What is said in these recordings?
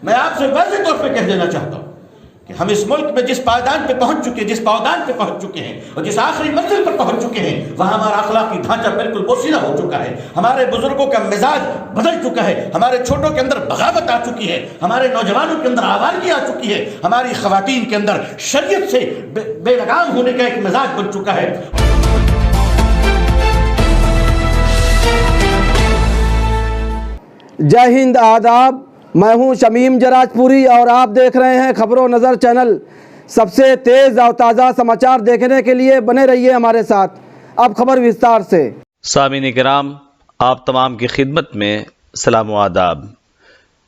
میں آپ سے واضح طور پہ کہہ دینا چاہتا ہوں کہ ہم اس ملک میں جس پائیدان پہ پہنچ چکے ہیں، جس پائیدان پہ پہنچ چکے ہیں اور جس آخری منزل پر پہنچ چکے ہیں، وہاں ہمارا اخلاقی ڈھانچہ بالکل بوسیدہ ہو چکا ہے، ہمارے بزرگوں کا مزاج بدل چکا ہے، ہمارے چھوٹوں کے اندر بغاوت آ چکی ہے، ہمارے نوجوانوں کے اندر آوارگی آ چکی ہے، ہماری خواتین کے اندر شریعت سے بے لگام ہونے کا ایک مزاج بن چکا ہے۔ جے ہند، آداب، میں ہوں شمیم جراج پوری اور آپ دیکھ رہے ہیں خبر و نظر چینل۔ سب سے تیز اور تازہ سماچار دیکھنے کے لیے بنے رہیے ہمارے ساتھ۔ اب خبر وستار سے۔ سامعین کرام، آپ تمام کی خدمت میں سلام و آداب۔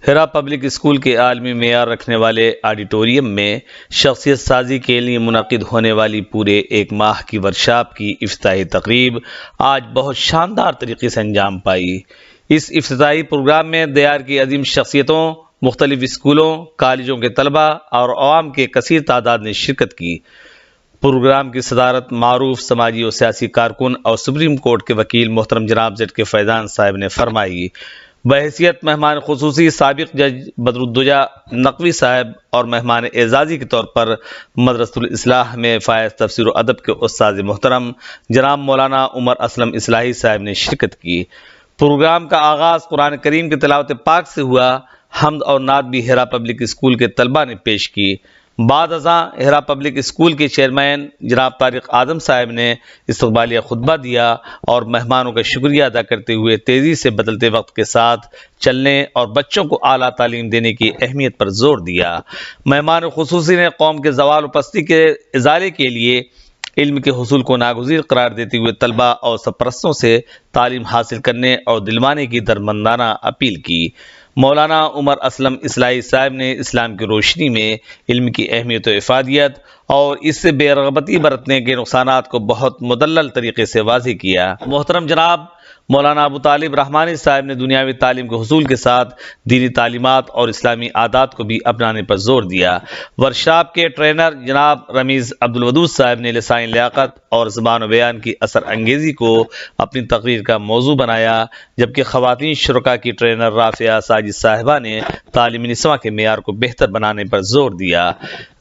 ہرا پبلک اسکول کے عالمی معیار رکھنے والے آڈیٹوریم میں شخصیت سازی کے لیے منعقد ہونے والی پورے ایک ماہ کی ورکشاپ کی افتتاحی تقریب آج بہت شاندار طریقے سے انجام پائی۔ اس افتتاحی پروگرام میں دیار کی عظیم شخصیتوں، مختلف اسکولوں، کالجوں کے طلباء اور عوام کے کثیر تعداد نے شرکت کی۔ پروگرام کی صدارت معروف سماجی و سیاسی کارکن اور سپریم کورٹ کے وکیل محترم جناب زیڈ کے فیضان صاحب نے فرمائی۔ بحیثیت مہمان خصوصی سابق جج بدرالدجا نقوی صاحب اور مہمان اعزازی کے طور پر مدرسۃ الاصلاح میں فائز تفسیر و ادب کے استاد محترم جناب مولانا عمر اسلم اصلاحی صاحب نے شرکت کی۔ پروگرام کا آغاز قرآن کریم کی تلاوت پاک سے ہوا۔ حمد اور نعت بھی ہرا پبلک اسکول کے طلباء نے پیش کی۔ بعد ازاں ہرا پبلک اسکول کے چیئرمین جناب طارق اعظم صاحب نے استقبالیہ خطبہ دیا اور مہمانوں کا شکریہ ادا کرتے ہوئے تیزی سے بدلتے وقت کے ساتھ چلنے اور بچوں کو اعلیٰ تعلیم دینے کی اہمیت پر زور دیا۔ مہمان خصوصی نے قوم کے زوال و پستی کے ازالے کے لیے علم کے حصول کو ناگزیر قرار دیتے ہوئے طلباء اور سرپرستوں سے تعلیم حاصل کرنے اور دلوانے کی درمندانہ اپیل کی۔ مولانا عمر اسلم اصلاحی صاحب نے اسلام کی روشنی میں علم کی اہمیت و افادیت اور اس سے بے رغبتی برتنے کے نقصانات کو بہت مدلل طریقے سے واضح کیا۔ محترم جناب مولانا ابو طالب رحمانی صاحب نے دنیاوی تعلیم کے حصول کے ساتھ دینی تعلیمات اور اسلامی عادات کو بھی اپنانے پر زور دیا۔ ورکشاپ کے ٹرینر جناب رمیز عبدالودود صاحب نے لسانی لیاقت اور زبان و بیان کی اثر انگیزی کو اپنی تقریر کا موضوع بنایا، جبکہ خواتین شرکا کی ٹرینر رافعہ ساجد صاحبہ نے تعلیم نسواں کے معیار کو بہتر بنانے پر زور دیا۔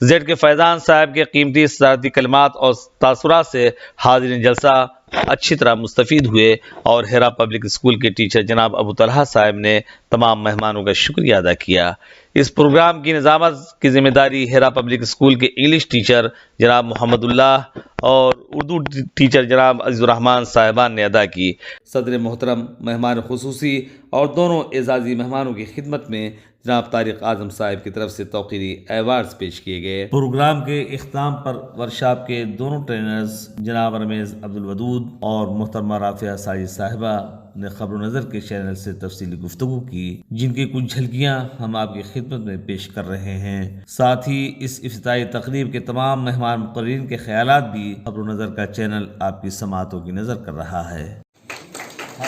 زیڈ کے فیضان صاحب کے قیمتی صدارتی کلمات اور تاثرات سے حاضرین جلسہ اچھی طرح مستفید ہوئے اور ہرا پبلک اسکول کے ٹیچر جناب ابو طلحہ صاحب نے تمام مہمانوں کا شکریہ ادا کیا۔ اس پروگرام کی نظامت کی ذمہ داری ہرا پبلک اسکول کے انگلش ٹیچر جناب محمد اللہ اور اردو ٹیچر جناب عزیز الرحمان صاحبان نے ادا کی۔ صدر محترم، مہمان خصوصی اور دونوں اعزازی مہمانوں کی خدمت میں جناب طارق اعظم صاحب کی طرف سے توقیری ایوارڈز پیش کیے گئے۔ پروگرام کے اختتام پر ورکشاپ کے دونوں ٹرینرز جناب رمیز عبدالودود اور محترمہ رافعہ ساجد صاحبہ نے خبر و نظر کے چینل سے تفصیلی گفتگو کی، جن کی کچھ جھلکیاں ہم آپ کی خدمت میں پیش کر رہے ہیں۔ ساتھ ہی اس افتتاحی تقریب کے تمام مہمان مقررین کے خیالات بھی خبر و نظر کا چینل آپ کی سماعتوں کی نظر کر رہا ہے۔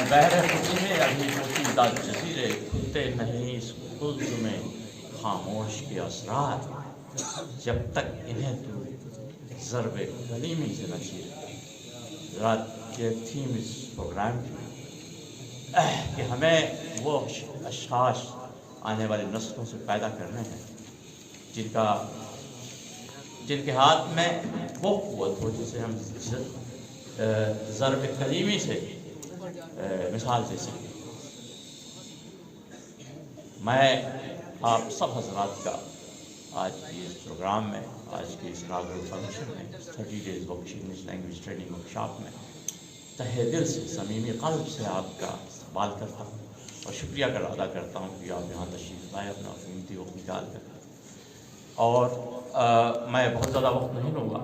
بحر خوشی میں ابھی پوشیدہ جزیرے کھلتے نہیں اس خلد میں خاموش کے اسرار، جب تک انہیں تو ضرب کلیمی سے نشیر۔ رات یہ تھیم اس پروگرام کی کہ ہمیں وہ اشخاص آنے والی نسلوں سے پیدا کرنے ہیں جن کے ہاتھ میں وہ قوت ہو جسے ہم ضرب کلیمی سے مثال دے سکیں۔ میں آپ سب حضرات کا آج کی اس پروگرام میں، آج کی اس اناگرل فنکشن میں 30 days English language training workshop میں تہہ دل سے، صمیمی قلب سے آپ کا استقبال کرتا ہوں اور شکریہ ادا کرتا ہوں کہ آپ یہاں تشریف لائے اپنا قیمتی وقت نکال کر۔ اور میں بہت زیادہ وقت نہیں لوں گا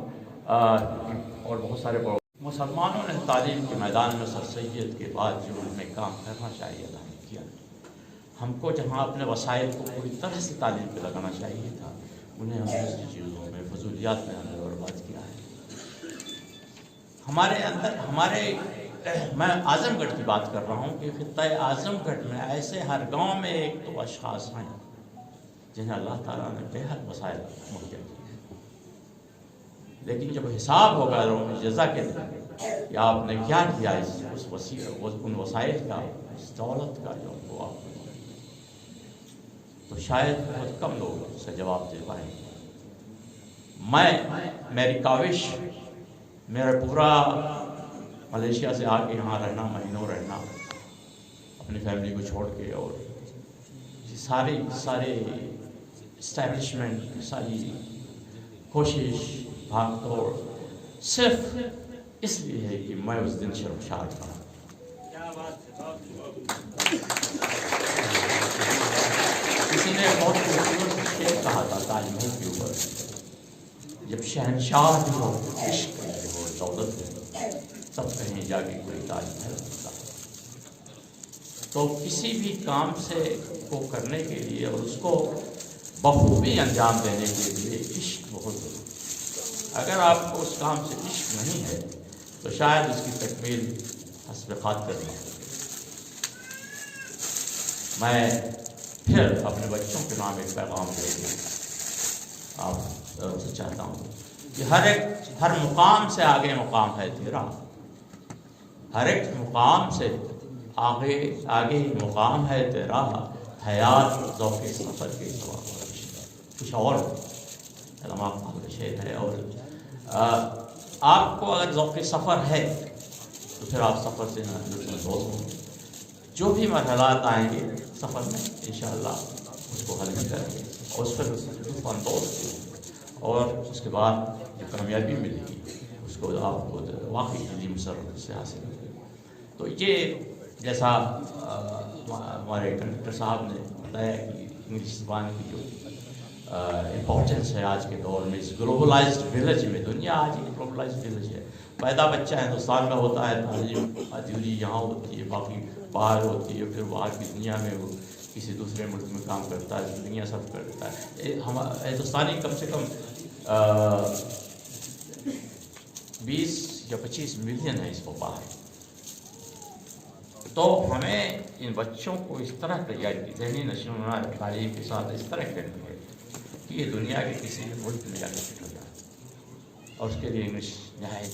اور بہت سارے مسلمانوں نے تعلیم کے میدان میں سر سید کے بعد جو ہمیں کام کرنا چاہیے ادا نہیں کیا۔ ہم کو جہاں اپنے وسائل کو پوری طرح سے تعلیم پہ لگانا چاہیے تھا، انہیں ہم دوسری چیزوں میں، فضولیات میں ہم نے برباد کیا ہے۔ ہمارے اندر میں اعظم گڑھ کی بات کر رہا ہوں کہ خطۂ اعظم گڑھ میں ایسے ہر گاؤں میں ایک تو اشخاص ہیں جنہیں اللہ تعالیٰ نے بے حد وسائل مہیا کیے، لیکن جب حساب ہوگا روم جزا کے دن کہ آپ نے کیا کیا ان وسائل کا، اس دولت کا جو وہ آپ کو، تو شاید بہت کم لوگ اس کا جواب دے پائیں گے۔ میری کاوش، میرا پورا ملیشیا سے آ کے یہاں رہنا، مہینوں رہنا اپنی فیملی کو چھوڑ کے، اور یہ سارے اسٹیبلشمنٹ، ساری کوشش، بھاگ دوڑ صرف اس لیے ہے کہ میں اس دن شرمسار تھا۔ کسی نے بہت خوبصورت شعر کہا تھا تاج محل کے اوپر، جب شہنشاہ جو ہو عشق ہے، وہ دولت ہے، تب کہیں جا کے کوئی تاج محل ہوتا ہے۔ تو کسی بھی کام کو کرنے کے لیے اور اس کو بخوبی انجام دینے کے لیے عشق بہت ضروری ہے۔ اگر آپ کو اس کام سے عشق نہیں ہے تو شاید اس کی تکمیل حسب خاطر نہ ہو۔ میں پھر اپنے بچوں کے نام ایک پیغام دے دوں، آپ سے چاہتا ہوں کہ ہر مقام سے آگے مقام ہے تیرا، ہر ایک مقام سے آگے مقام ہے تیرا، حیات ذوق سفر کے سوا کچھ اور علماء کا شعر ہے۔ اور آپ کو اگر ذوق سفر ہے تو پھر آپ سفر سے لطف اندوز ہوں گے۔ جو بھی مرحلات آئیں گے سفر میں انشاءاللہ اس کو حل بھی کریں گے اور اس پر لطف اندوز ہوں گے، اور اس کے بعد جو کامیابی ملے گی اس کو آپ کو واقعی دلی مسرت سے حاصل کریں گے۔ تو یہ جیسا ہمارے کنڈکٹر صاحب نے بتایا کہ انگلش زبان کی جو امپورٹنس ہے آج کے دور میں، اس گلوبلائزڈ ولیج میں، دنیا آج ایک گلوبلائزڈ ولیج ہے۔ پیدا بچہ ہندوستان میں ہوتا ہے، تعلیم ادھوری یہاں ہوتی ہے، باقی باہر ہوتی ہے، پھر باہر کی دنیا میں وہ کسی دوسرے ملک میں کام کرتا ہے، دنیا سب کرتا ہے۔ ہندوستانی کم سے کم 20 یا 25 ملین ہے اس کو باہر۔ تو ہمیں ان بچوں کو اس طرح تیاری، ذہنی نشو و نما تعلیم کے ساتھ اس طرح کرنی ہے کہ یہ دنیا کے کسی بھی ملک میں جا کے سیٹل ہو جائے، اور اس کے لیے انگلش نہایت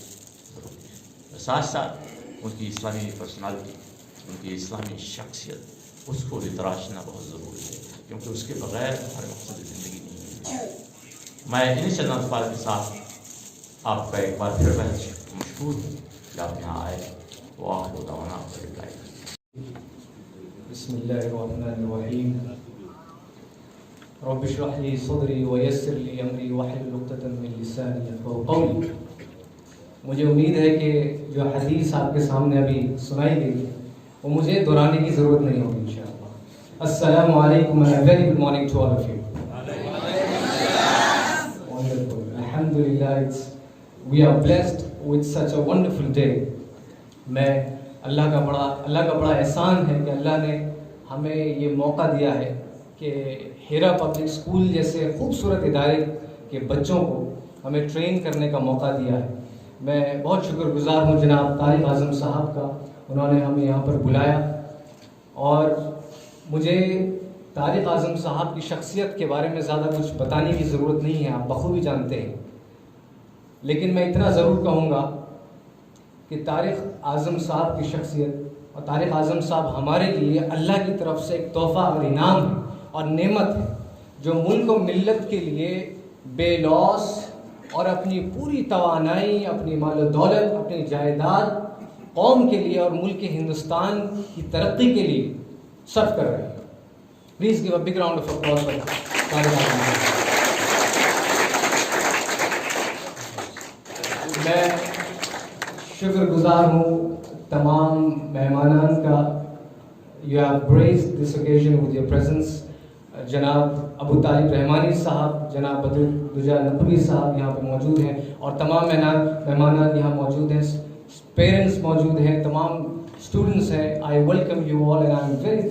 ضروری ہے۔ ساتھ ساتھ ان کی اسلامی پرسنالٹی، ان کی اسلامی شخصیت، اس کو بھی تراشنا بہت ضروری ہے، کیونکہ اس کے بغیر ہر مقصد زندگی نہیں ہے۔ میں انہیں چند الفاظ کے ساتھ آپ کا ایک بار پھر مشکور ہوں کہ آپ یہاں آئے۔ وآخر دعوانا بسم اللہ الرحمن الرحیم۔ رب اشرح لي صدری ویسر لي امری واحلل عقدۃ من لسانی یفقهوا قولی۔ مجھے امید ہے کہ جو حدیث آپ کے سامنے ابھی سنائی گئی وہ مجھے دہرانے کی ضرورت نہیں ہوگی انشاءاللہ۔ السلام علیکم and a very good morning to all of you۔ Wonderful. Alhamdulillah, we are blessed with such a wonderful day۔ میں اللہ کا بڑا احسان ہے کہ اللہ نے ہمیں یہ موقع دیا ہے کہ ہیرا پبلک اسکول جیسے خوبصورت ادارے کے بچوں کو ہمیں ٹرین کرنے کا موقع دیا ہے۔ میں بہت شکر گزار ہوں جناب طارق اعظم صاحب کا، انہوں نے ہمیں یہاں پر بلایا، اور مجھے طارق اعظم صاحب کی شخصیت کے بارے میں زیادہ کچھ بتانے کی ضرورت نہیں ہے، آپ بخوبی جانتے ہیں، لیکن میں اتنا ضرور کہوں گا کہ طارق اعظم صاحب کی شخصیت اور طارق اعظم صاحب ہمارے لیے اللہ کی طرف سے ایک تحفہ اور انعام ہے اور نعمت ہے، جو ملک و ملت کے لیے بے لوث اور اپنی پوری توانائی، اپنی مال و دولت، اپنی جائیداد قوم کے لیے اور ملک ہندوستان کی ترقی کے لیے صرف کر رہے ہیں۔ Please give a big round of applause for Tariq Azam صاحب۔ میں شکر گزار ہوں تمام مہمانان کا۔ You have graced this occasion with your presence. جناب ابو طالب رحمانی صاحب، جناب بدرالدجا نقوی صاحب یہاں پہ موجود ہیں، اور تمام مہمانان یہاں موجود ہیں، پیرنٹس موجود ہیں، تمام اسٹوڈنٹس ہیں۔ I welcome you all and I am very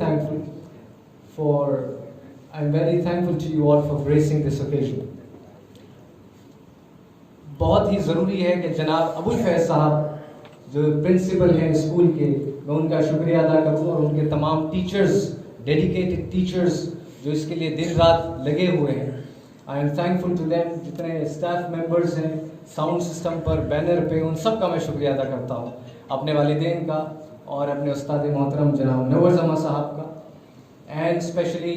thankful to you all for gracing this occasion. بہت ہی ضروری ہے کہ جناب ابو الفیض صاحب جو پرنسپل ہیں اسکول کے، میں ان کا شکریہ ادا کروں، اور ان کے تمام ٹیچرز، ڈیڈیکیٹڈ ٹیچرز جو اس کے لیے دن رات لگے ہوئے ہیں۔ I am thankful to them. جتنے اسٹاف ممبرز ہیں ساؤنڈ سسٹم پر، بینر پہ، ان سب کا میں شکریہ ادا کرتا ہوں، اپنے والدین کا اور اپنے استاد محترم جناب نور زماں صاحب کا، and especially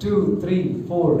2, 3, 4,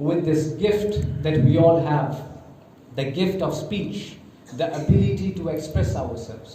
with this gift that we all have, the gift of speech, the ability to express ourselves।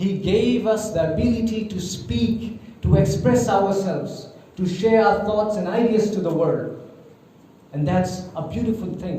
He gave us the ability to speak, to express ourselves, to share our thoughts and ideas to the world, and that's a beautiful thing।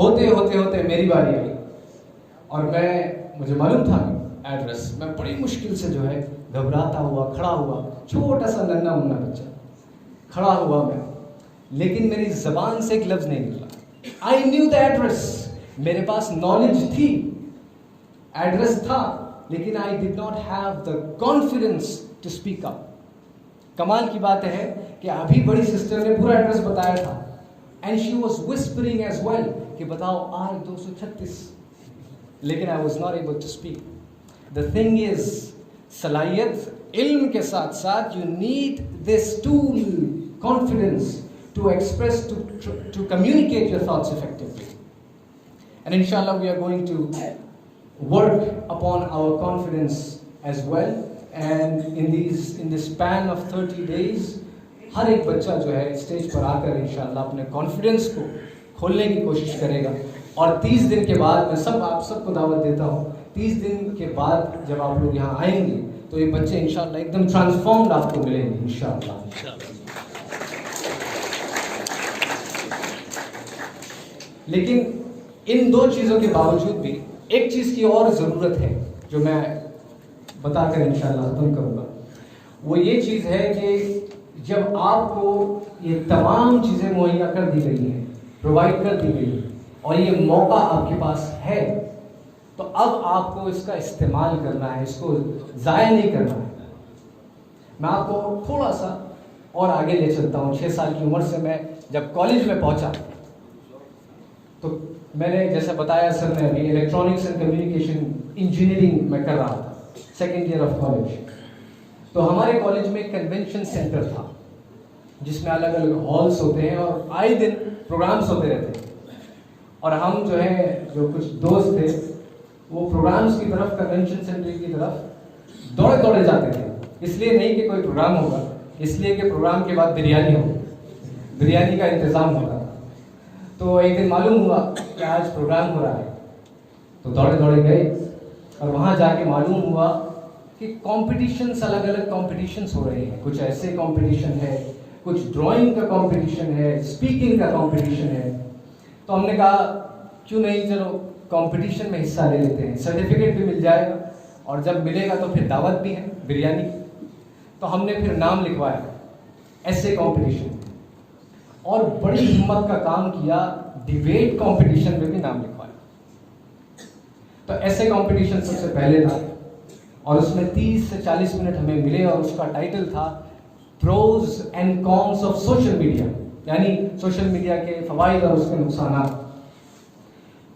ہوتے ہوتے ہوتے میری باری آئی اور مجھے معلوم تھا address. میں بڑی مشکل سے جو ہے گھبراتا ہوا کھڑا ہوا, چھوٹا سا ننھا منا بچہ کھڑا ہوا میں, لیکن میری زبان سے ایک لفظ نہیں نکلا. آئی نیو دا ایڈریس, میرے پاس نالج تھی, ایڈریس تھا, لیکن I did not have the confidence to speak up. کمال کی بات ہے کہ ابھی بڑی سسٹر نے پورا ایڈریس بتایا تھا, and she was whispering as well کہ بتاؤ آر 236, لیکن I was not able to speak. The thing is, صلاحیت علم کے ساتھ ساتھ you need this tool, confidence to express, to communicate your thoughts effectively. And inshallah we are going to work upon our confidence as well. And in this span of 30 days, ہر ایک بچہ جو ہے stage پر آ کر انشاءاللہ اپنے confidence کو کھولنے کی کوشش کرے گا. اور 30 دن کے بعد میں آپ سب کو دعوت دیتا ہوں, 30 دن کے بعد جب آپ لوگ یہاں آئیں گے تو یہ بچے انشاءاللہ ایک دم ٹرانسفارمڈ آپ کو ملیں گے انشاءاللہ. لیکن ان دو چیزوں کے باوجود بھی ایک چیز کی اور ضرورت ہے جو میں بتا کر انشاءاللہ ختم کروں گا. وہ یہ چیز ہے کہ جب آپ کو یہ تمام چیزیں مہیا کر دی گئی ہیں, پرووائڈ کر دی گئی, اور یہ موقع آپ کے پاس ہے, تو اب آپ کو اس کا استعمال کرنا ہے, اس کو ضائع نہیں کرنا ہے. میں آپ کو تھوڑا سا اور آگے لے چلتا ہوں. 6 سال کی عمر سے میں جب کالج میں پہنچا تو میں نے جیسے بتایا سر نے ابھی, الیکٹرانکس اینڈ کمیونیکیشن انجینئرنگ میں کر رہا تھا, 2nd ایئر آف کالج. تو ہمارے کالج میں ایک کنونشن سینٹر تھا جس میں الگ الگ ہالس ہوتے ہیں اور آئے دن پروگرامس ہوتے رہتے ہیں. اور ہم جو ہے جو کچھ دوست تھے وہ پروگرامس کی طرف, کنونشن سینٹر کی طرف دوڑے جاتے تھے. اس لیے نہیں کہ کوئی پروگرام ہوگا, اس لیے کہ پروگرام کے بعد بریانی کا انتظام ہوگا. تو ایک دن معلوم ہوا کہ آج پروگرام ہو رہا ہے, تو دوڑے گئے اور وہاں جا کے معلوم ہوا کہ کمپٹیشنس, الگ الگ کمپٹیشنس ہو رہے ہیں. کچھ ایسے کمپٹیشن ہے, کچھ ڈرائنگ کا کمپٹیشن ہے, اسپیکنگ کا کمپٹیشن ہے. تو ہم نے کہا کیوں نہیں, چلو کمپٹیشن میں حصہ لے لیتے ہیں, سرٹیفکیٹ بھی مل جائے گا, اور جب ملے گا تو پھر دعوت بھی ہے بریانی. تو ہم نے پھر نام لکھوایا ایسے کمپٹیشن, اور بڑی ہمت کا کام کیا, ڈیبیٹ کمپٹیشن میں بھی نام لکھوایا. تو ایسے کمپٹیشن سب سے پہلے تھا, اور اس میں 30 سے 40 منٹ ہمیں ملے, اور اس کا ٹائٹل تھا pros and cons of social media, یعنی سوشل میڈیا کے فوائد اور اس کے نقصانات.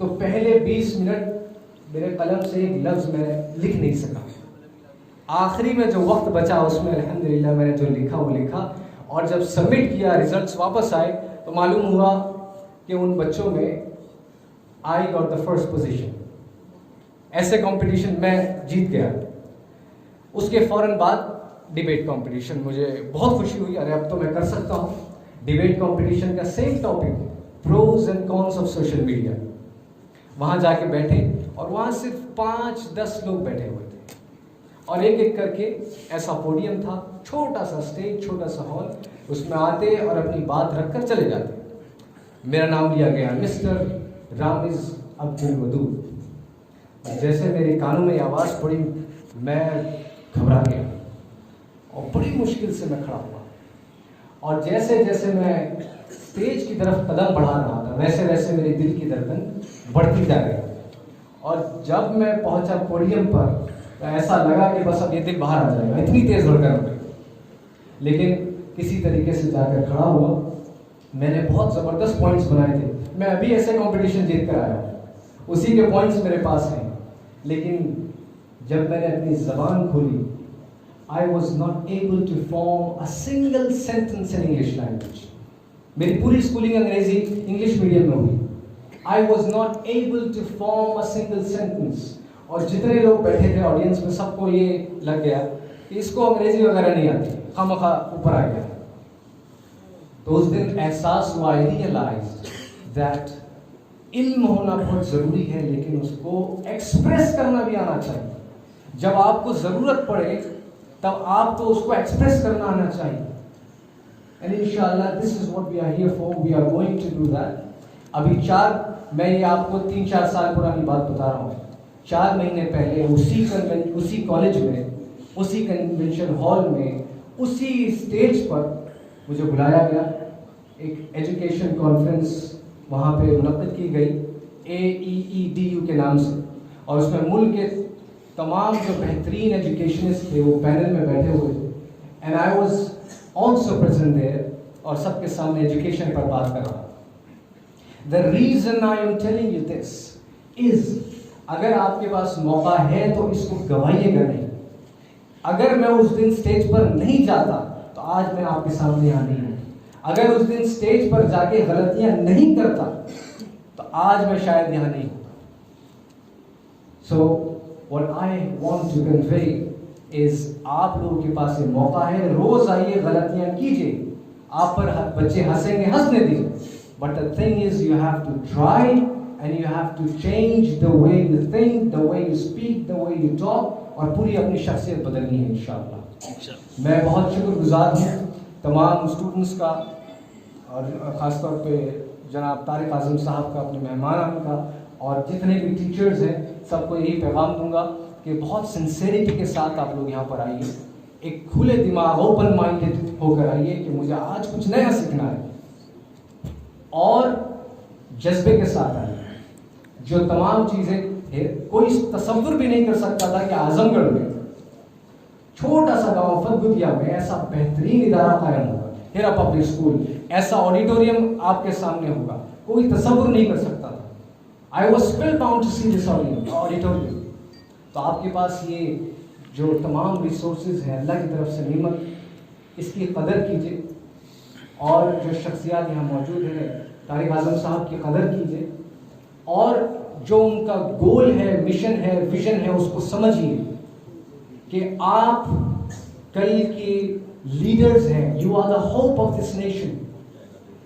تو پہلے 20 منٹ میرے قلم سے ایک لفظ میں لکھ نہیں سکا. آخری میں جو وقت بچا اس میں الحمدللہ میں نے جو لکھا وہ لکھا, اور جب سبمٹ کیا, ریزلٹس واپس آئے, تو معلوم ہوا کہ ان بچوں میں I got the first position. ایسے کمپٹیشن میں جیت گیا. اس کے فوراً بعد ڈیبیٹ کمپٹیشن, مجھے بہت خوشی ہوئی, ارے اب تو میں کر سکتا ہوں. ڈیبیٹ کمپٹیشن کا same topic, pros and cons of social media. وہاں جا کے بیٹھے, اور وہاں صرف 5-10 لوگ بیٹھے ہوئے تھے, اور ایک ایک کر کے ایسا پوڈیم تھا, چھوٹا سا اسٹیج, چھوٹا سا ہال, اس میں آتے اور اپنی بات رکھ کر چلے جاتے. میرا نام لیا گیا مسٹر رامز عبد الودود. جیسے میرے کانوں میں آواز پڑی میں گھبرا گیا, اور بڑی مشکل سے میں کھڑا ہوا, اور جیسے جیسے میں اسٹیج کی طرف قدم بڑھا رہا تھا ویسے ویسے میرے دل کی دھڑکن بڑھتی جا رہی. اور جب میں پہنچا پوڈیم پر تو ایسا لگا کہ بس اب یہ دل باہر آ جائے گا, اتنی تیز دھڑکن ہو گئی. لیکن کسی طریقے سے جا کر کھڑا ہوا. میں نے بہت زبردست پوائنٹس بنائے تھے, میں ابھی ایسے کمپٹیشن جیت کر آیا ہوں, اسی کے پوائنٹس میرے پاس ہیں. لیکن جب میں نے اپنی زبان کھولی, I was not able to form a single sentence in English language. میری پوری اسکولنگ انگریزی انگلش میڈیم میں ہوئی. I was not able to form a single sentence. اور جتنے لوگ بیٹھے تھے آڈینس میں سب کو یہ لگ گیا کہ اس کو انگریزی وغیرہ نہیں آتی, خامخواہ اوپر آ گیا. تو اس دن احساس ہوا, I realized that علم ہونا بہت ضروری ہے, لیکن اس کو ایکسپریس کرنا بھی آنا چاہیے. جب آپ کو ضرورت پڑے تب آپ کو اس کو ایکسپریس کرنا آنا چاہیے. And inshallah this is what we are here for. We are going to do that. ابھی 4 میں یہ آپ کو 3-4 سال پرانی بات بتا رہا ہوں. 4 مہینے پہلے اسی کالج میں، اسی کنونشن ہال میں، اسی اسٹیج پر مجھے بلایا گیا. ایک ایجوکیشن کانفرنس وہاں پہ منعقد کی گئی AEEDU کے نام سے، اور اس میں ملک کے تمام جو بہترین ایجوکیشنسٹ تھے وہ پینل میں بیٹھے ہوئے تھے. And I was also present there, اور سب کے سامنے ایجوکیشن پر بات کر رہا. The reason I am telling you this is, اگر آپ کے پاس موقع ہے تو اس کو گوائیے گا نہیں. اگر میں اس دن اسٹیج پر نہیں جاتا تو آج میں آپ کے سامنے یہاں نہیں ہوں. اگر اس دن اسٹیج پر جا کے غلطیاں نہیں کرتا تو آج میں شاید یہاں نہیں ہوں. سو what I want to convey is آپ لوگوں کے پاس یہ موقع ہے، روز آئیے، غلطیاں کیجئے. آپ پر بچے ہنسیں گے، ہنسنے دیجیے. But the thing is you have to try and you have to change the way you think, the way you speak, the way you talk, اور پوری اپنی شخصیت بدلنی ہے انشاءاللہ. میں بہت شکر گزار ہوں تمام اسٹوڈنٹس کا، اور خاص طور پہ جناب طارق اعظم صاحب کا، اپنے مہمانان کا، اور جتنے بھی ٹیچرز ہیں سب کو یہی پیغام دوں گا کہ بہت سنسیریٹی کے ساتھ آپ لوگ یہاں پر آئیے. ایک کھلے دماغ، اوپن مائنڈیڈ ہو کر آئیے کہ مجھے آج کچھ نیا سیکھنا ہے، اور جذبے کے ساتھ آئیے. جو تمام چیزیں کوئی تصور بھی نہیں کر سکتا تھا کہ اعظم گڑھ میں چھوٹا سا گاؤں فتگودیا میں ایسا بہترین ادارہ قائم ہوگا، ہیرا پبلک اسکول، ایسا آڈیٹوریم آپ کے سامنے ہوگا، کوئی تصور نہیں کر سکتا تھا. I was spellbound to see this auditorium. تو آپ کے پاس یہ جو تمام ریسورسز ہیں اللہ کی طرف سے نعمت، اس کی قدر کیجیے. اور جو شخصیات یہاں موجود ہیں، طارق اعظم صاحب کی قدر کیجیے، اور جو ان کا گول ہے، مشن ہے، ویژن ہے، اس کو سمجھیے کہ آپ کل کی لیڈرز ہیں. You are the hope of this nation,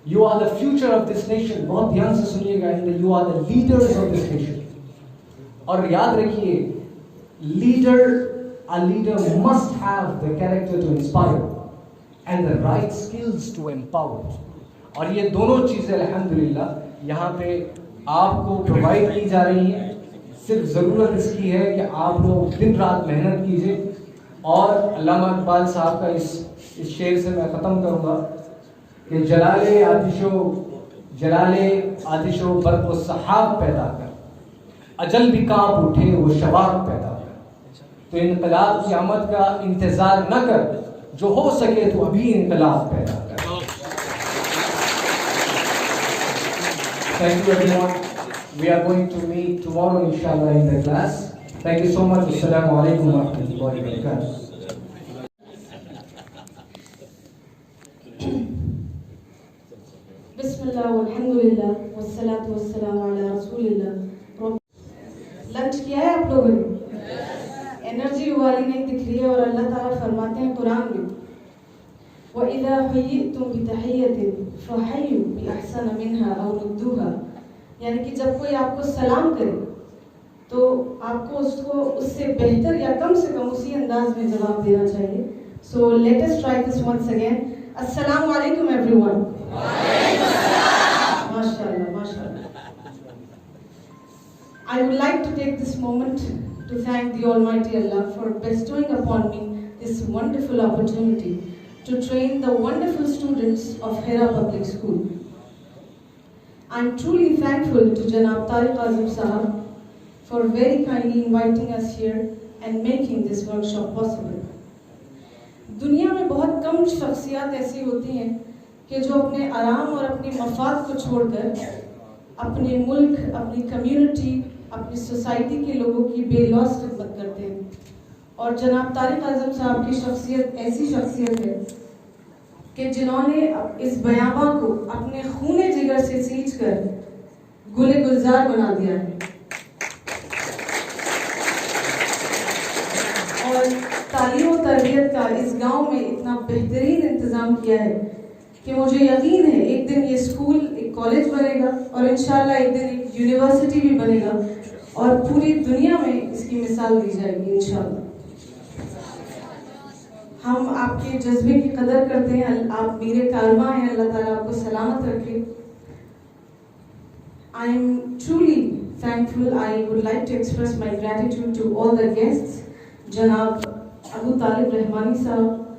you are the future of this nation. بہت دھیان سے سنیے گا، you are the leaders of this nation. اور یاد رکھیے، a leader must have the character to inspire and the right skills to empower. اور یہ دونوں چیزیں الحمدللہ یہاں پہ آپ کو پرووائڈ کی جا رہی ہیں. صرف ضرورت اس کی ہے کہ آپ لوگ دن رات محنت کیجیے. اور علامہ اقبال صاحب کا اس شعر سے میں ختم کروں گا کہ جلال آتش و برق و سحاب پیدا کر، اجل بھی کانپ اٹھے وہ شباب پیدا کر. تو انقلاب کی آمد کا انتظار نہ کر، جو ہو سکے تو ابھی انقلاب پیدا کر. Thank you everyone. We are going to meet tomorrow inshallah in the class. Thank you so much. Assalamu alaikum wa rahmatullahi wa barakatuh. Bismillah walhamdulillah wassalatu wassalamu ala rasulillah. Lunch کیا ہے آپ لوگوں نے؟ انرجی والی نہیں دکھ رہی ہے. اور اللہ تعالیٰ فرماتے ہیں قرآن میں وَإِذَا حُيِّئْتُمْ بِتَحِيَّةٍ فَحَيُّوا بِأَحْسَنَ مِنْهَا أَوْ رُدُّوهَا. یعنی کہ جب کوئی آپ کو سلام کرے تو آپ کو اس سے بہتر یا کم سے کم اسی انداز میں جواب دینا چاہیے. So let us try this once again. Assalamu alaikum everyone. MashaAllah, MashaAllah. I would like to take this moment to thank the Almighty Allah for bestowing upon me this wonderful opportunity to train the wonderful students of Hira Public School. I am truly thankful to Janab Tariq Azam Sahab for very kindly inviting us here and making this workshop possible. دنیا میں بہت کم شخصیات ایسی ہوتی ہیں کہ جو اپنے آرام اور اپنے مفاد کو چھوڑ کر اپنے ملک، اپنی کمیونٹی، اپنی سوسائٹی کے لوگوں کی بے لوث خدمت کرتے ہیں. اور جناب طارق اعظم صاحب کی شخصیت ایسی شخصیت ہے کہ جنہوں نے اس بیاباں کو اپنے خون جگر سے سینچ کر گل گلزار بنا دیا ہے. اور تعلیم و تربیت کا اس گاؤں میں اتنا بہترین انتظام کیا ہے کہ مجھے یقین ہے ایک دن یہ اسکول ایک کالج بنے گا، اور انشاءاللہ ایک دن ایک یونیورسٹی بھی بنے گا، اور پوری دنیا میں اس کی مثال دی جائے گی انشاءاللہ. ہم آپ کے جذبے کی قدر کرتے ہیں. آپ میرے کارواں ہیں. اللہ تعالیٰ آپ کو سلامت رکھے. I am truly thankful. I would like to express my gratitude to all the guests, Janab Abu Talib Rahmani Sahab,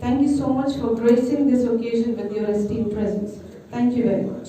Thank you so much for gracing this occasion with your esteemed presence. Thank you very much.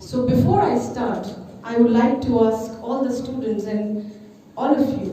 So before I start, I would like to ask all the students and all of you,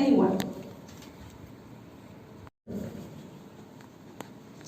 anyone.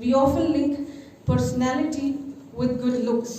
We often link personality with good looks,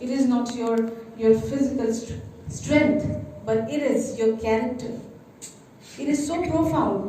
it is not your physical strength, but it is your character. It is so profound.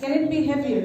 Can it be heavier?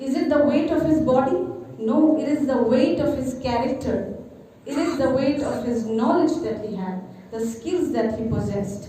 Is it the weight of his body? No, it is the weight of his character. It is the weight of his knowledge that he had, the skills that he possessed.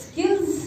skills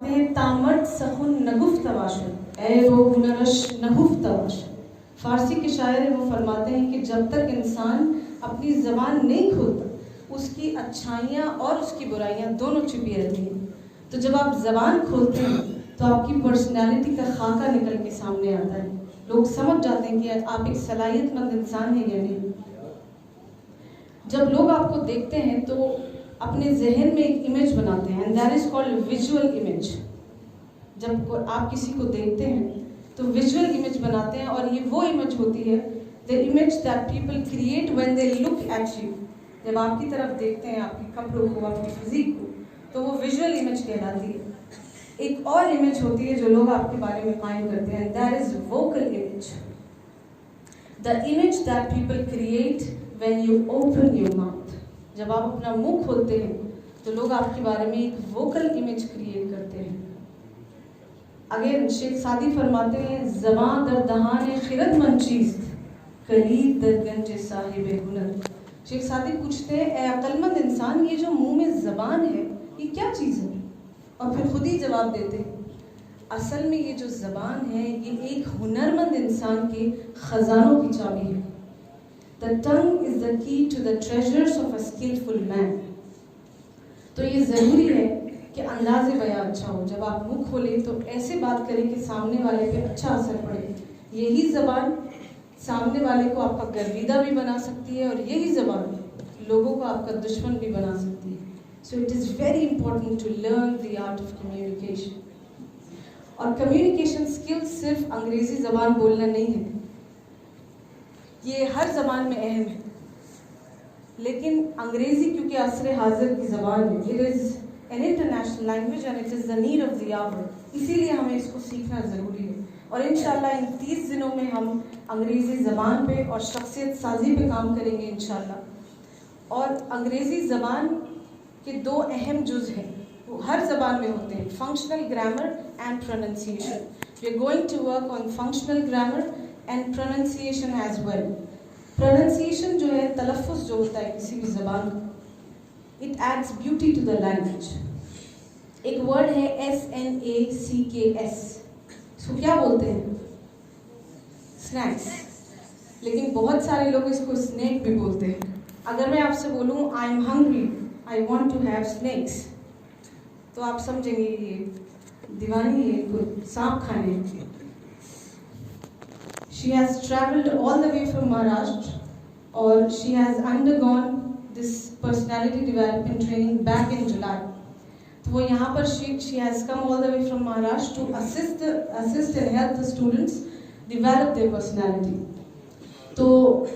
تامت سخن نگفت باشد اے وہ ہنرش نہفت باشد. فارسی کے شاعر ہیں، وہ فرماتے ہیں کہ جب تک انسان اپنی زبان نہیں کھولتا اس کی اچھائیاں اور اس کی برائیاں دونوں چھپی رہتی ہیں. تو جب آپ زبان کھولتے ہیں تو آپ کی پرسنالٹی کا خاکہ نکل کے سامنے آتا ہے. لوگ سمجھ جاتے ہیں کہ آپ ایک صلاحیت مند انسان ہیں یا نہیں. جب لوگ آپ کو دیکھتے ہیں تو اپنے ذہن میں ایک امیج بناتے ہیں، and that is called visual image. جب آپ کسی کو دیکھتے ہیں تو ویژول امیج بناتے ہیں، اور یہ وہ امیج ہوتی ہے the image that people create when they look at you. جب آپ کی طرف دیکھتے ہیں، آپ کے کپڑوں کو، آپ کی فزیک کو، تو وہ ویژول امیج کہلاتی ہے. ایک اور امیج ہوتی ہے جو لوگ آپ کے بارے میں قائم کرتے ہیں، that is vocal image. The image that people create when you open your mouth. جب آپ اپنا منہ کھولتے ہیں تو لوگ آپ کے بارے میں ایک ووکل امیج کریٹ کرتے ہیں. اگر شیخ سعدی فرماتے ہیں زبان در دہان خرد مند چیست کلید در گنج صاحب ہنر. شیخ سعدی پوچھتے ہیں اے عقل مند انسان، یہ جو منہ میں زبان ہے یہ کیا چیز ہے؟ اور پھر خود ہی جواب دیتے ہیں اصل میں یہ جو زبان ہے یہ ایک ہنرمند انسان کے خزانوں کی چابی ہے. The tongue is the key to the treasures of a skillful man. تو یہ ضروری ہے کہ انداز بیان اچھا ہو. جب آپ منہ کھولیں تو ایسے بات کریں کہ سامنے والے پہ اچھا اثر پڑے. یہی زبان سامنے والے کو آپ کا گرویدہ بھی بنا سکتی ہے، اور یہی زبان لوگوں کو آپ کا دشمن بھی بنا سکتی ہے. So it is very important to learn the art of communication. اور کمیونیکیشن اسکل صرف انگریزی زبان بولنا نہیں ہے، یہ ہر زبان میں اہم ہے. لیکن انگریزی کیونکہ عصر حاضر کی زبان ہے، it is an international language and it is the need of the hour. اسی لیے ہمیں اس کو سیکھنا ضروری ہے. اور انشاءاللہ ان 30 دنوں میں ہم انگریزی زبان پہ اور شخصیت سازی پہ کام کریں گے انشاءاللہ. اور انگریزی زبان کے 2 اہم جز ہیں، وہ ہر زبان میں ہوتے ہیں، functional grammar and pronunciation. We are going to work on functional grammar and pronunciation as well. Pronunciation جو ہے تلفظ جو ہوتا ہے کسی بھی زبان کا، it adds beauty to the language. ایک ورڈ ہے SNACKS، اس کو کیا بولتے ہیں؟ اسنیکس. لیکن بہت سارے لوگ اس کو اسنیک بھی بولتے ہیں. اگر میں آپ سے بولوں I am hungry I want to have snacks, تو آپ سمجھیں گے یہ دیوانی ہے، کوئی سانپ کھانے. She has travelled all the way from Maharashtra, or she has undergone this personality development training back in July. تو وہ یہاں پر she has come all the way from Maharashtra to assist and help the students develop their personality. تو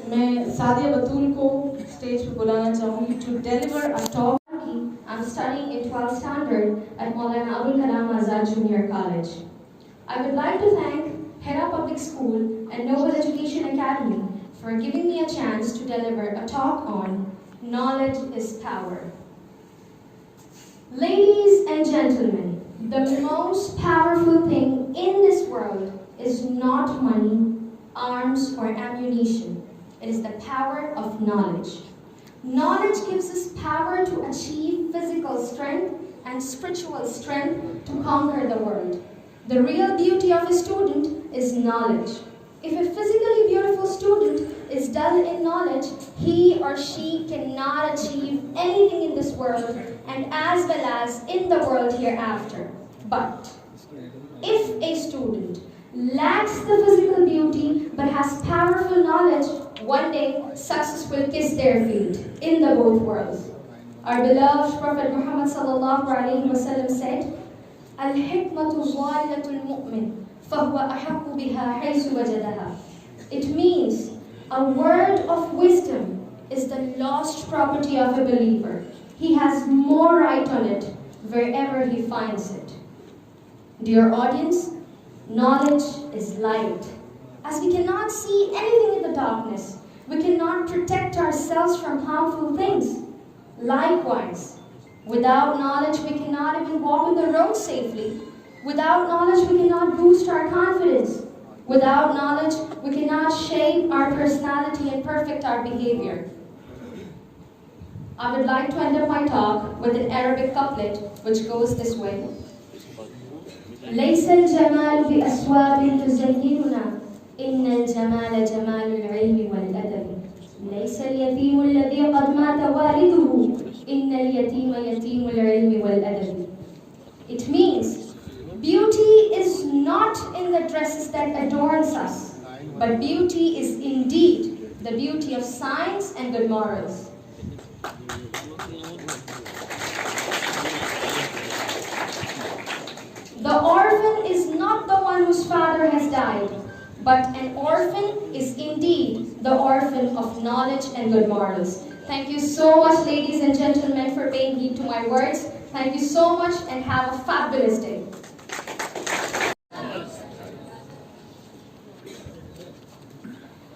میں سعدیہ بطول کو stage پہ بلانا چاہوں گی to deliver a talk. I'm studying in 12th standard at Maulana Abul Kalam Azad Junior College. I would like to thank Hira Public School and Noble Education Academy for giving me a chance to deliver a talk on Knowledge is Power. Ladies and gentlemen, the most powerful thing in this world is not money, arms, or ammunition. It is the power of knowledge. Knowledge gives us power to achieve physical strength and spiritual strength to conquer the world. The real beauty of a student is knowledge. If a physically beautiful student is dull in knowledge, he or she cannot achieve anything in this world and as well as in the world hereafter. But if a student lacks the physical beauty but has powerful knowledge, one day success will kiss their feet in the both worlds. Our beloved Prophet Muhammad sallallahu alaihi wasallam said, "Al-hikmatu zalilatul mu'min, fahuwa ahaqqu biha haythu wajadaha." It means a word of wisdom is the lost property of a believer. He has more right on it wherever he finds it. Dear audience, knowledge is light. As we cannot see anything in the darkness, we cannot protect ourselves from harmful things. Likewise, without knowledge, we cannot even walk on the road safely. Without knowledge, we cannot boost our confidence. Without knowledge, we cannot shape our personality and perfect our behavior. I would like to end up my talk with an Arabic couplet which goes this way. ليس الجمال بأسواب تزيننا إن الجمال جمال العلم والأدب ليس اليتيم الذي قد مات والده إن اليتيم يتيم العلم والأدب. It means beauty is not in the dresses that adorns us, but beauty is indeed the beauty of science and good morals. The orphan is not the one whose father has died, but an orphan is indeed the orphan of knowledge and good morals. Thank you so much, ladies and gentlemen, for paying heed to my words. Thank you so much and have a fabulous day.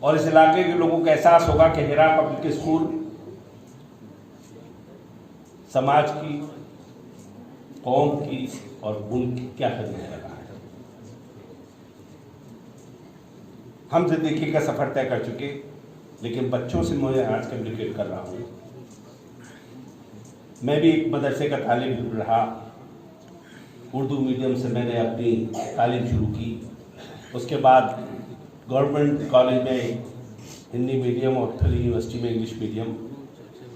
اور اس علاقے کے لوگوں کو احساس ہوگا کہ ہیرا public school سماج کی، قوم کی اور ملک کی کیا خدمت کر رہا ہے۔ ہم زندگی کا سفر طے کر چکے، لیکن بچوں سے میں آج کمیونیکیٹ کر رہا ہوں۔ میں بھی ایک مدرسے کا طالب رہا، اردو میڈیم سے میں نے اپنی تعلیم شروع کی، اس کے بعد گورنمنٹ کالج میں ہندی میڈیم اور پھر یونیورسٹی میں انگلش میڈیم،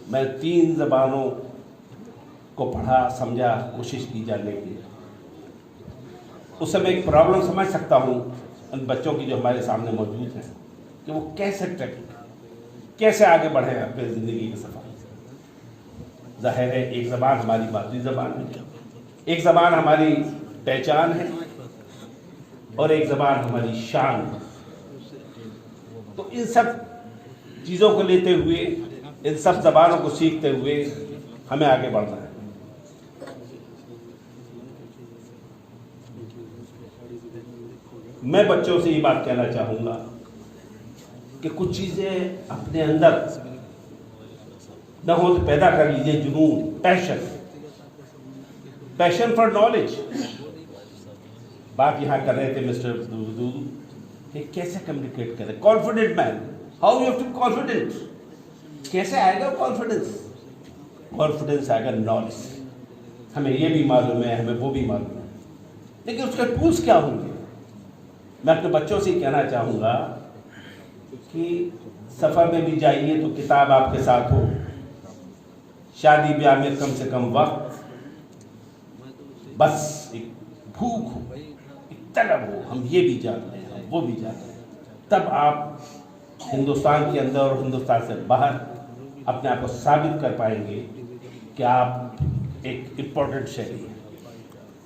میں 3 زبانوں کو پڑھا، سمجھا، کوشش کی جاننے کی۔ اس سے میں ایک پرابلم سمجھ سکتا ہوں ان بچوں کی جو ہمارے سامنے موجود ہیں، کہ وہ کیسے آگے بڑھیں اپنے زندگی کے سفر۔ ظاہر ہے ایک زبان ہماری مادری زبان ہے، ایک زبان ہماری پہچان ہے، اور ایک زبان ہماری شان ہے۔ تو ان سب چیزوں کو لیتے ہوئے، ان سب زبانوں کو سیکھتے ہوئے ہمیں آگے بڑھنا ہے۔ میں بچوں سے یہ بات کہنا چاہوں گا کہ کچھ چیزیں اپنے اندر نہ ہو تو پیدا کر لیجیے، جنون، پیشن فار نالج۔ بات یہاں کر رہے تھے مسٹر دودو کہ کیسے کمیونیکیٹ کریں، confident man, how you have to confident, کیسے آئے گا کانفیڈنس آئے گا نالج۔ ہمیں یہ بھی معلوم ہے، ہمیں وہ بھی معلوم ہے، لیکن اس کے ٹولس کیا ہوں گے؟ میں اپنے بچوں سے کہنا چاہوں گا کہ سفر میں بھی جائیے تو کتاب آپ کے ساتھ ہو، شادی بیاہ میں کم سے کم وقت، بس ایک بھوک ہو، ایک طلب ہو، ہم یہ بھی جانتے ہیں، ہم وہ بھی جانتے ہیں، تب آپ ہندوستان کے اندر اور ہندوستان سے باہر اپنے آپ کو ثابت کر پائیں گے کہ آپ ایک امپورٹنٹ شہری ہیں۔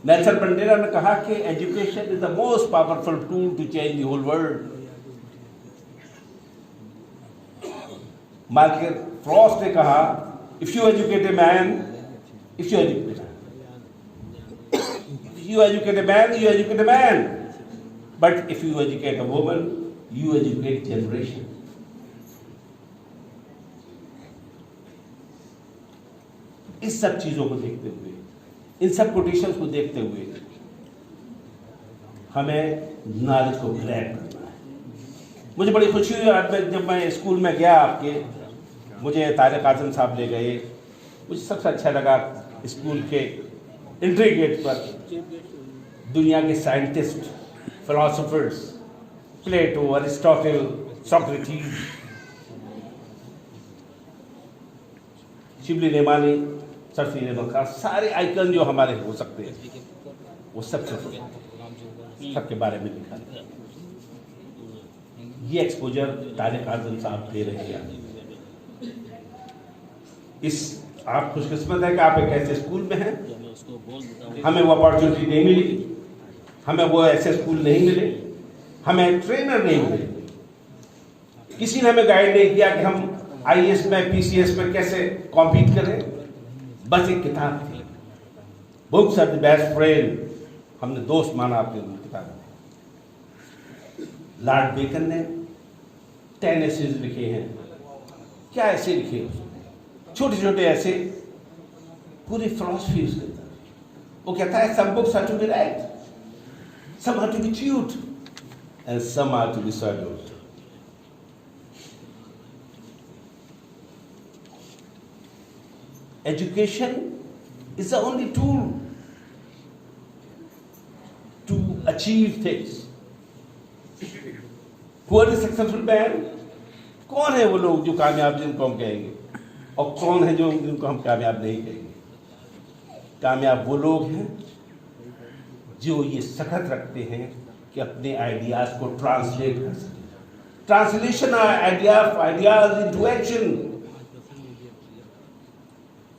نیلسن منڈیلا نے کہا کہ education is the most powerful tool to change the whole world. مارکر فروسٹ نے کہا if you educate a man, you educate a man, but if you educate a woman, you educate generation. اس سب چیزوں کو دیکھتے ہوئے، ان سب کوٹیشنز کو دیکھتے ہوئے ہمیں نالج کو گریب کرنا ہے۔ مجھے بڑی خوشی ہوئی جب میں اسکول میں گیا آپ کے، مجھے طارق اعظم صاحب لے گئے، مجھے سب سے اچھا لگا اسکول کے انٹری گیٹ پر دنیا کے scientist, philosophers, Plato, Aristotle, Socrates, Shibli Rimani, sir Syed Ahmad Khan, سارے آئیکن جو ہمارے ہو سکتے ہیں وہ سب کے بارے میں لکھا ہے۔ یہ ایکسپوجر طارق اعظم صاحب دے رہے ہیں۔ آپ خوش قسمت ہے کہ آپ ایک ایسے اسکول میں ہیں، ہمیں وہ اپارچونیٹی نہیں ملی، ہمیں وہ ایسے اسکول نہیں ملے، ہمیں ٹرینر نہیں ملے، کسی نے ہمیں گائیڈ نہیں کیا کہ ہم IAS میں PCS میں کیسے کمپیٹ کریں۔ بس ایک کتاب تھی، books are the best friend, ہم نے دوست مانا آپ کے کتاب۔ لارڈ بیکن نے 10 ایسیز لکھے ہیں، کیا ایسے لکھے ہیں، چھوٹے چھوٹے ایسے، پوری فلسفی اس کے اندر۔ وہ کہتا ہے some books are to be read, some are to be chewed, and some are to be swallowed. Education is the only tool to achieve things. Who are the successful man? کون ہے وہ لوگ جو کامیاب جن کو ہم کہیں گے، اور کون ہے جو جن کو ہم کامیاب نہیں کہیں گے؟ کامیاب وہ لوگ ہیں جو یہ سخت رکھتے ہیں کہ اپنے آئیڈیاز کو ٹرانسلیٹ کر سکیں۔ Translation ideas into action.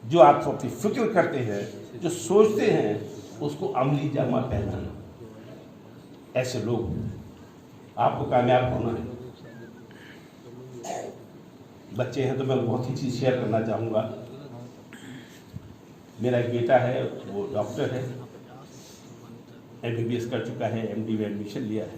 جو آپ اپنی فکر کرتے ہیں، جو سوچتے ہیں، اس کو عملی جامہ پہنانا۔ ایسے لوگ آپ کو کامیاب ہونا ہے۔ بچے ہیں تو میں بہت ہی چیز شیئر کرنا چاہوں گا۔ میرا ایک بیٹا ہے، وہ ڈاکٹر ہے، MBBS کر چکا ہے، MD میں ایڈمیشن لیا ہے۔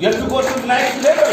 You have to go to next level।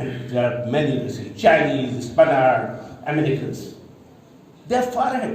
and there are many, Chinese, Spaniard, Americans, they are far ahead,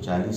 40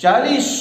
40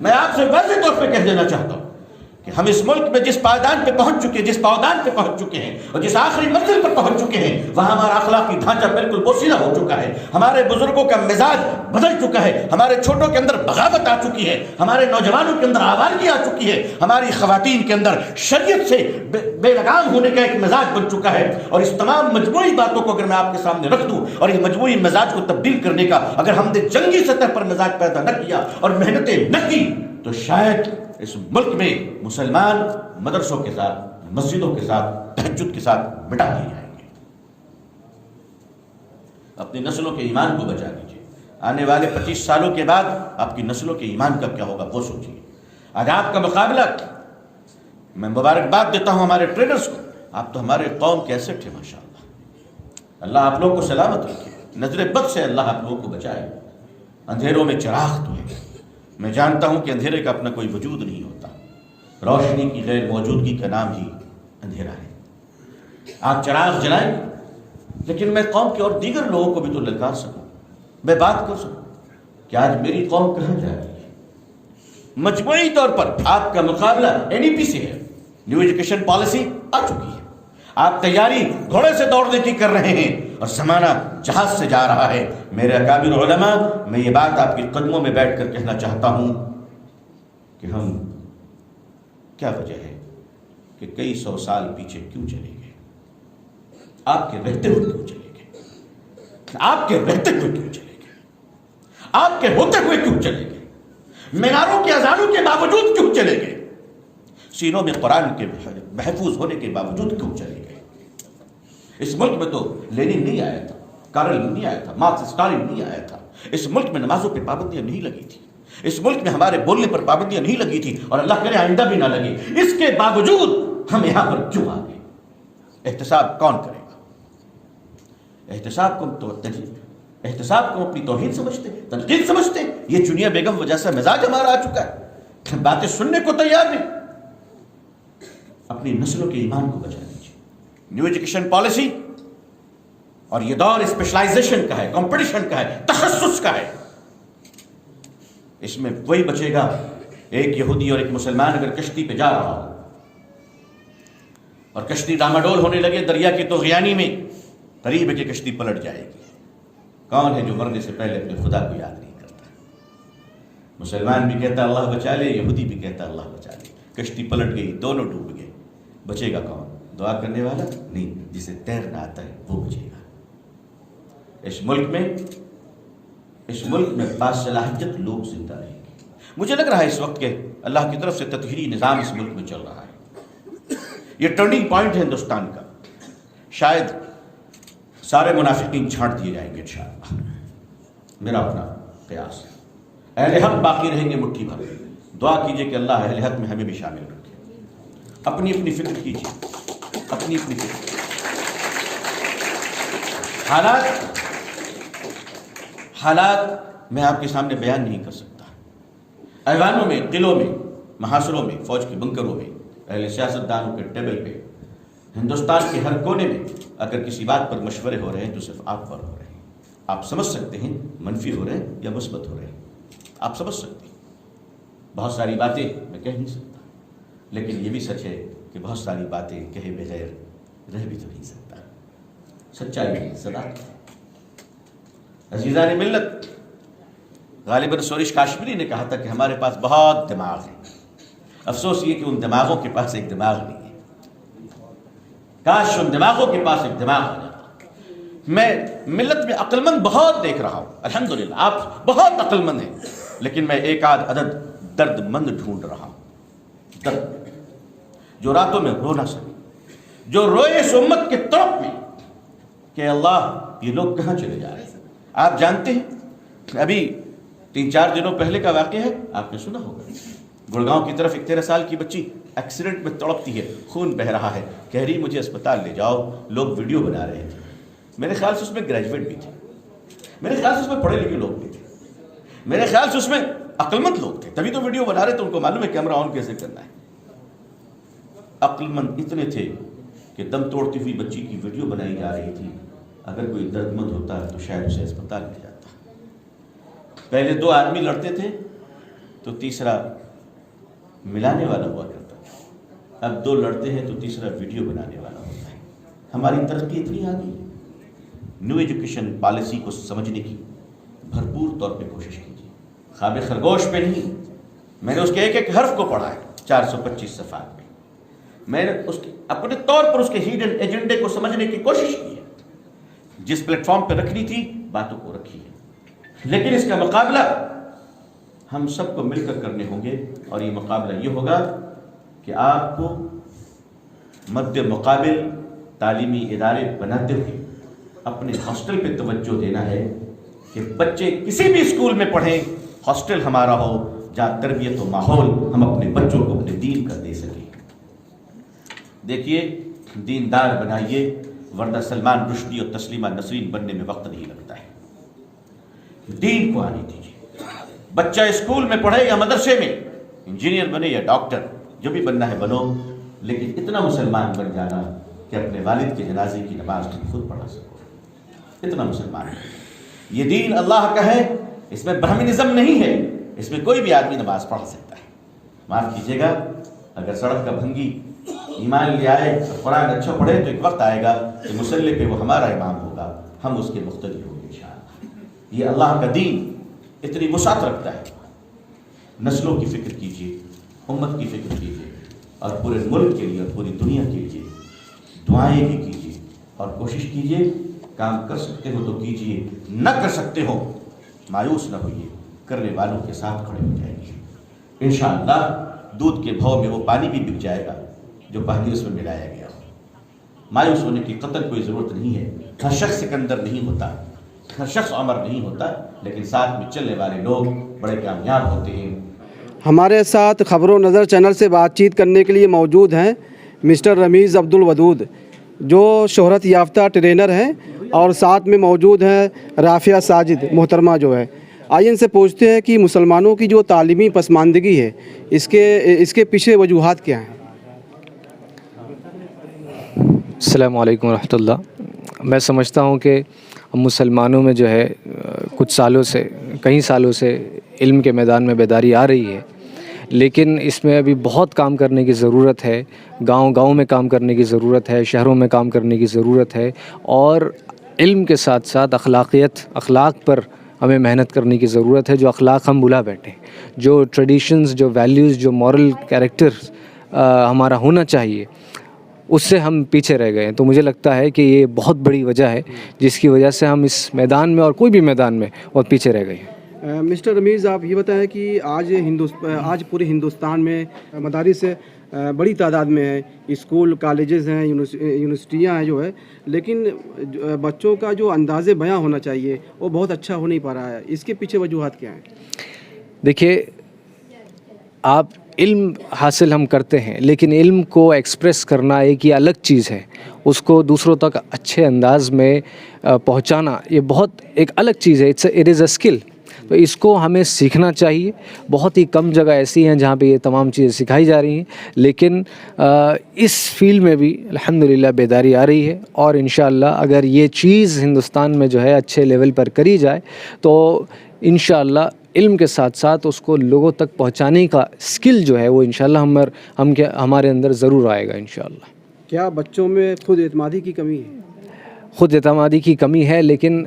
میں آپ سے واضح طور پہ کہہ دینا چاہتا ہوں کہ ہم اس ملک میں جس پائدان پہ پہنچ چکے جس پاودان پہ پہنچ چکے ہیں اور جس آخری منزل پر پہنچ چکے ہیں وہاں ہمارا اخلاقی ڈھانچہ بالکل بوسیدہ ہو چکا ہے. ہمارے بزرگوں کا مزاج بدل چکا ہے. ہمارے چھوٹوں کے اندر بغاوت آ چکی ہے. ہمارے نوجوانوں کے اندر آوارگی آ چکی ہے. ہماری خواتین کے اندر شریعت سے بے لگام ہونے کا ایک مزاج بن چکا ہے. اور اس تمام مجموعی باتوں کو اگر میں آپ کے سامنے رکھ دوں اور اس مجموعی مزاج کو تبدیل کرنے کا اگر ہم نے جنگی سطح پر مزاج پیدا نہ کیا اور محنتیں نہ کی تو شاید اس ملک میں مسلمان مدرسوں کے ساتھ مسجدوں کے ساتھ تہجد کے ساتھ مٹا دیے جائیں گے. اپنی نسلوں کے ایمان کو بچا لیجیے. آنے والے 25 سالوں کے بعد آپ کی نسلوں کے ایمان کا کیا ہوگا وہ سوچیے. آج آپ کا مقابلہ, میں مبارکباد دیتا ہوں ہمارے ٹرینرز کو, آپ تو ہمارے قوم کے ایسٹ ہیں ماشاءاللہ. اللہ آپ لوگ کو سلامت رکھے, نظر بد سے اللہ آپ لوگوں کو بچائے. اندھیروں میں چراغ تو ہے. میں جانتا ہوں کہ اندھیرے کا اپنا کوئی وجود نہیں ہوتا. روشنی کی غیر موجودگی کا نام ہی اندھیرا ہے. آپ چراغ جلائیں لیکن میں قوم کے اور دیگر لوگوں کو بھی تو للکار سکوں, میں بات کر سکوں کہ آج میری قوم کہاں جا رہی ہے. مجموعی طور پر آپ کا مقابلہ NEP سے ہے. نیو ایجوکیشن پالیسی آ چکی ہے. آپ تیاری گھوڑے سے دوڑنے کی کر رہے ہیں اور زمانہ جہاز سے جا رہا ہے. میرے اکابر علماء, میں یہ بات آپ کے قدموں میں بیٹھ کر کہنا چاہتا ہوں کہ ہم کیا وجہ ہے کہ کئی 100 سال پیچھے کیوں چلے گئے. آپ کے رہتے ہوئے کیوں چلے گئے. آپ کے رہتے ہوئے کیوں چلے گئے. آپ کے ہوتے ہوئے کیوں چلے گئے. میناروں کے اذانوں کے باوجود کیوں چلے گئے. سینوں میں قرآن کے محفوظ ہونے کے باوجود کیوں چلے گئے. اس ملک میں تو لینن نہیں آیا تھا, کارل نہیں آیا تھا, مارکس اسٹالن نہیں آیا تھا. اس ملک میں نمازوں پہ پابندیاں نہیں لگی تھی. اس ملک میں ہمارے بولنے پر پابندیاں نہیں لگی تھی اور اللہ کرے آئندہ بھی نہ لگے. اس کے باوجود ہم یہاں پر کیوں آ گئے. احتساب کون کرے گا. احتساب کو اپنی توہین سمجھتے, تنقید سمجھتے. یہ چنیا بیگم وجہ سے مزاج ہمارا آ چکا ہے, باتیں سننے کو تیار نہیں. اپنی نسلوں کے ایمان کو بچا لیجیے. نیو ایجوکیشن پالیسی اور یہ دور اسپیشلائزیشن کا ہے, کمپٹیشن کا ہے, تخصص کا ہے. اس میں وہی بچے گا, ایک یہودی اور ایک مسلمان اگر کشتی پہ جا رہا ہو اور کشتی ڈاماڈول ہونے لگے دریا کی طغیانی میں, قریب ہے کہ کشتی پلٹ جائے گی. کون ہے جو مرنے سے پہلے اپنے خدا کو یاد نہیں کرتا. مسلمان بھی کہتا اللہ بچا لے, یہودی بھی کہتا اللہ بچا لے. کشتی پلٹ گئی, دونوں ڈوب گئے. بچے گا کون. دعا کرنے والا نہیں, جسے تیرنا آتا ہے وہ بچے گا. اس ملک میں باصلاحیت لوگ زندہ رہیں گے. مجھے لگ رہا ہے اس وقت کہ اللہ کی طرف سے تطہیری نظام اس ملک میں چل رہا ہے. یہ ٹرننگ پوائنٹ ہے ہندوستان کا. شاید سارے منافقین چھانٹ دیے جائیں گے انشاءاللہ, میرا اپنا قیاس ہے. اہل حق باقی رہیں گے مٹھی بھر. دعا کیجئے کہ اللہ اہل حق میں ہمیں بھی شامل رکھے. اپنی اپنی فکر کیجیے, اپنی اپنی فکر. حالات میں آپ کے سامنے بیان نہیں کر سکتا. ایوانوں میں, قلعوں میں, محاصروں میں, فوج کے بنکروں میں, اہل سیاست دانوں کے ٹیبل پہ, ہندوستان کے ہر کونے میں اگر کسی بات پر مشورے ہو رہے ہیں تو صرف آپ پر ہو رہے ہیں. آپ سمجھ سکتے ہیں منفی ہو رہے ہیں یا مثبت ہو رہے ہیں, آپ سمجھ سکتے ہیں. بہت ساری باتیں میں کہہ نہیں سکتا, لیکن یہ بھی سچ ہے کہ بہت ساری باتیں کہے بغیر رہ بھی تو نہیں سکتا. سچائی صداقت. عزیزان ملت, غالباً سورش کاشمیری نے کہا تھا کہ ہمارے پاس بہت دماغ ہے. افسوس یہ کہ ان دماغوں کے پاس ایک دماغ نہیں ہے. کاش ان دماغوں کے پاس ایک دماغ ہو جاتا. میں ملت میں عقل مند بہت دیکھ رہا ہوں, الحمدللہ آپ بہت عقل مند ہیں, لیکن میں ایک آدھ عدد درد مند ڈھونڈ رہا ہوں. درد جو راتوں میں رو نہ سکے, جو روئے اس امت کے طرف میں کہ اللہ یہ لوگ کہاں چلے جا رہے ہیں. آپ جانتے ہیں ابھی 3-4 دنوں پہلے کا واقعہ ہے, آپ نے سنا ہوگا. گڑگاؤں کی طرف ایک 13 سال کی بچی ایکسیڈنٹ میں تڑپتی ہے, خون بہ رہا ہے, کہہ رہی مجھے اسپتال لے جاؤ. لوگ ویڈیو بنا رہے تھے. میرے خیال سے اس میں گریجویٹ بھی تھے, میرے خیال سے اس میں پڑھے لکھے لوگ بھی تھے, میرے خیال سے اس میں عقل مند لوگ تھے, تبھی تو ویڈیو بنا رہے تھے. ان کو معلوم ہے کیمرہ آن کیسے کرنا ہے. عقل مند اتنے تھے کہ دم توڑتی ہوئی بچی کی ویڈیو بنائی جا رہی تھی. اگر کوئی درد مند ہوتا ہے تو شاید اسے اسپتال لے جاتا. پہلے 2 آدمی لڑتے تھے تو تیسرا ملانے والا ہوا کرتا تھا، اب دو لڑتے ہیں تو تیسرا ویڈیو بنانے والا ہوتا ہے۔ ہماری ترقی اتنی آ گئی، نیو ایجوکیشن پالیسی کو سمجھنے کی بھرپور طور پہ کوشش کیجیے، خواب خرگوش پہ نہیں، میں نے اس کے ایک ایک حرف کو پڑھا ہے 425 صفحات میں، میں نے اس کے اپنے طور پر اس کے ہیڈن ایجنڈے کو سمجھنے کی کوشش کی ہے، جس پلیٹ فارم پہ رکھنی تھی باتوں کو رکھی ہے، لیکن اس کا مقابلہ ہم سب کو مل کر کرنے ہوں گے، اور یہ مقابلہ یہ ہوگا کہ آپ کو مد مقابل تعلیمی ادارے بناتے ہوئے اپنے ہاسٹل پہ توجہ دینا ہے کہ بچے کسی بھی اسکول میں پڑھیں، ہاسٹل ہمارا ہو جہاں تربیت و ماحول ہم اپنے بچوں کو اپنے دین کا دے سکیں۔ دیکھیے، دیندار بنائیے، ورنہ سلمان رشدی اور تسلیمہ نسرین بننے میں وقت نہیں لگتا ہے۔ دین کو آنے دیجیے، بچہ اسکول میں پڑھے یا مدرسے میں، انجینئر بنے یا ڈاکٹر، جو بھی بننا ہے بنو، لیکن اتنا مسلمان بن جانا کہ اپنے والد کے جنازے کی نماز خود پڑھا سکو، اتنا مسلمان ہے۔ یہ دین اللہ کا ہے، اس میں برہمنزم نہیں ہے، اس میں کوئی بھی آدمی نماز پڑھ سکتا ہے۔ معاف کیجیے گا، اگر سڑک کا بھنگی ایمان لے آئے اور قرآن اچھا پڑھے تو ایک وقت آئے گا کہ مصلی پہ وہ ہمارا امام ہوگا، ہم اس کے مقتدی ہوں گے انشاءاللہ۔ یہ اللہ کا دین اتنی وسعت رکھتا ہے۔ نسلوں کی فکر کیجیے، امت کی فکر کیجیے، اور پورے ملک کے لیے اور پوری دنیا کے لیے دعائیں بھی کیجیے، اور کوشش کیجیے، کام کر سکتے ہو تو کیجیے، نہ کر سکتے ہو مایوس نہ ہوئیے، کرنے والوں کے ساتھ کھڑے ہو جائیں گے انشاءاللہ۔ دودھ کے بھاؤ میں وہ پانی بھی بک جائے گا جو پانی اس میں ملایا گیا ہو۔ مایوس ہونے کی قطر کوئی ضرورت نہیں ہے۔ ہر شخص سکندر نہیں ہوتا، ہر شخص عمر نہیں ہوتا، لیکن ساتھ میں چلنے والے لوگ بڑے کامیاب ہوتے ہیں۔ ہمارے ساتھ خبر و نظر چینل سے بات چیت کرنے کے لیے موجود ہیں مسٹر رمیز عبدالودود، جو شہرت یافتہ ٹرینر ہیں، اور ساتھ میں موجود ہیں رافعہ ساجد محترمہ جو ہے۔ آئیے ان سے پوچھتے ہیں کہ مسلمانوں کی جو تعلیمی پسماندگی ہے، اس کے پیچھے وجوہات کیا ہیں؟ السلام علیکم ورحمۃ اللہ۔ میں سمجھتا ہوں کہ مسلمانوں میں جو ہے کچھ سالوں سے، کئی سالوں سے علم کے میدان میں بیداری آ رہی ہے، لیکن اس میں ابھی بہت کام کرنے کی ضرورت ہے۔ گاؤں گاؤں میں کام کرنے کی ضرورت ہے، شہروں میں کام کرنے کی ضرورت ہے، اور علم کے ساتھ ساتھ اخلاق پر ہمیں محنت کرنے کی ضرورت ہے۔ جو اخلاق ہم بھلا بیٹھے، جو ٹریڈیشنز، جو ویلیوز، جو مورل کیریکٹر ہمارا ہونا چاہیے، اس سے ہم پیچھے رہ گئے ہیں۔ تو مجھے لگتا ہے کہ یہ بہت بڑی وجہ ہے جس کی وجہ سے ہم اس میدان میں اور کوئی بھی میدان میں بہت پیچھے رہ گئے ہیں۔ مسٹر رمیز، آپ یہ بتائیں کہ آج پورے ہندوستان میں مدارس بڑی تعداد میں ہیں، اسکول، کالجز ہیں، یونیورسٹیاں ہیں جو ہے، لیکن بچوں کا جو انداز بیاں ہونا چاہیے وہ بہت اچھا ہو نہیں پا رہا ہے۔ اس کے پیچھے وجوہات کیا ہیں؟ دیکھیے، آپ علم حاصل ہم کرتے ہیں، لیکن علم کو ایکسپریس کرنا ایک یہ الگ چیز ہے، اس کو دوسروں تک اچھے انداز میں پہنچانا یہ بہت ایک الگ چیز ہے۔ It is a skill. تو اس کو ہمیں سیکھنا چاہیے۔ بہت ہی کم جگہ ایسی ہیں جہاں پہ یہ تمام چیزیں سکھائی جا رہی ہیں، لیکن اس فیلڈ میں بھی الحمدللہ بیداری آ رہی ہے، اور انشاءاللہ اگر یہ چیز ہندوستان میں جو ہے اچھے لیول پر کری جائے تو انشاءاللہ علم کے ساتھ ساتھ اس کو لوگوں تک پہنچانے کا اسکل جو ہے وہ انشاءاللہ ہمارے اندر ضرور آئے گا انشاءاللہ۔ کیا بچوں میں خود اعتمادی کی کمی ہے؟ خود اعتمادی کی کمی ہے، لیکن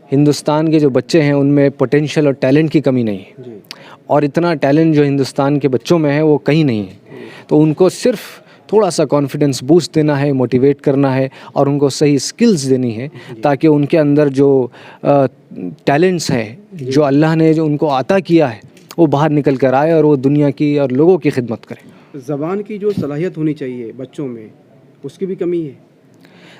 ہندوستان کے جو بچے ہیں ان میں پوٹینشیل اور ٹیلنٹ کی کمی نہیں ہے، اور اتنا ٹیلنٹ جو ہندوستان کے بچوں میں ہے وہ کہیں نہیں ہے۔ تو ان کو صرف تھوڑا سا کانفیڈنس بوسٹ دینا ہے، موٹیویٹ کرنا ہے، اور ان کو صحیح سکلز دینی ہے تاکہ ان کے اندر جو ٹیلنٹس ہیں، جو اللہ نے جو ان کو عطا کیا ہے، وہ باہر نکل کر آئے اور وہ دنیا کی اور لوگوں کی خدمت کرے۔ زبان کی جو صلاحیت ہونی چاہیے بچوں میں، اس کی بھی کمی ہے۔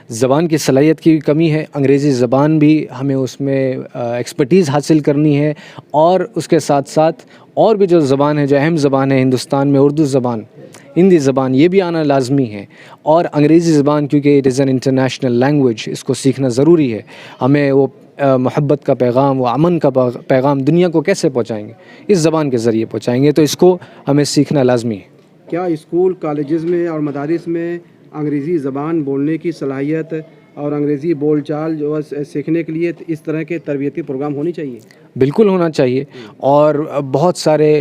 زبان کی صلاحیت کی کمی ہے۔ انگریزی زبان بھی ہمیں اس میں ایکسپرٹیز حاصل کرنی ہے، اور اس کے ساتھ ساتھ اور بھی جو زبان ہے، جو اہم زبان ہے ہندوستان میں، اردو زبان، ہندی زبان، یہ بھی آنا لازمی ہے، اور انگریزی زبان کیونکہ it is an international language, اس کو سیکھنا ضروری ہے۔ ہمیں وہ محبت کا پیغام، وہ امن کا پیغام دنیا کو کیسے پہنچائیں گے؟ اس زبان کے ذریعے پہنچائیں گے، تو اس کو ہمیں سیکھنا لازمی ہے۔ کیا اسکول، کالجز میں اور مدارس میں انگریزی زبان بولنے کی صلاحیت اور انگریزی بول چال جو ہے سیکھنے کے لیے اس طرح کے تربیتی پروگرام ہونے چاہیے؟ بالکل ہونا چاہیے، اور بہت سارے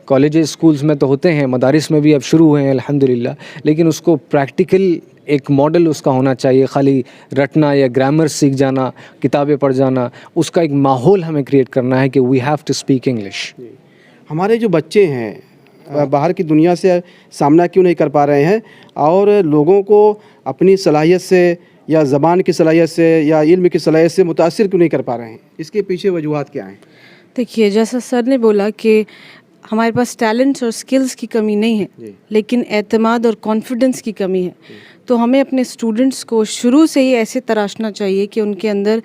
کالجز اسکولز میں تو ہوتے ہیں, مدارس میں بھی اب شروع ہوئے ہیں الحمدللہ, لیکن اس کو پریکٹیکل ایک ماڈل اس کا ہونا چاہیے. خالی رٹنا یا گرامر سیکھ جانا, کتابیں پڑھ جانا, اس کا ایک ماحول ہمیں کریٹ کرنا ہے کہ we have to speak English. ہمارے جو بچے ہیں باہر کی دنیا سے سامنا کیوں نہیں کر پا رہے ہیں, اور لوگوں کو اپنی صلاحیت سے یا زبان کی صلاحیت سے یا علم کی صلاحیت سے متاثر کیوں نہیں کر پا رہے ہیں؟ اس کے پیچھے وجوہات کیا ہیں؟ دیکھیے, جیسا سر نے بولا کہ ہمارے پاس ٹیلنٹس اور سکلز کی کمی نہیں ہے, لیکن اعتماد اور کانفیڈنس کی کمی ہے. تو ہمیں اپنے اسٹوڈنٹس کو شروع سے ہی ایسے تراشنا چاہیے کہ ان کے اندر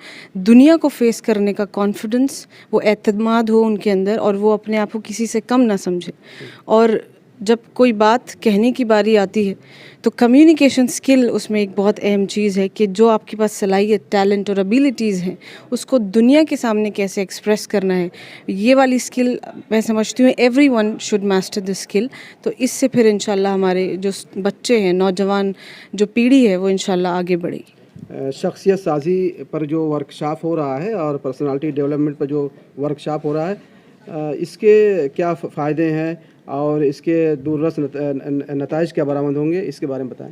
دنیا کو فیس کرنے کا کانفیڈنس, وہ اعتماد ہو ان کے اندر, اور وہ اپنے آپ کو کسی سے کم نہ سمجھے. اور جب کوئی بات کہنے کی باری آتی ہے تو کمیونیکیشن سکل اس میں ایک بہت اہم چیز ہے کہ جو آپ کے پاس صلاحیت, ٹیلنٹ اور ابیلٹیز ہیں اس کو دنیا کے سامنے کیسے ایکسپریس کرنا ہے. یہ والی سکل میں سمجھتی ہوں ایوری ون شوڈ ماسٹر دس سکل. تو اس سے پھر انشاءاللہ ہمارے جو بچے ہیں, نوجوان جو پیڑھی ہے, وہ انشاءاللہ آگے بڑھے گی. شخصیت سازی پر جو ورکشاپ ہو رہا ہے اور پرسنالٹی ڈیولپمنٹ پر جو ورکشاپ ہو رہا ہے, اس کے کیا فائدے ہیں اور اس کے دوررس نتائج کیا برآمد ہوں گے, اس کے بارے میں بتائیں.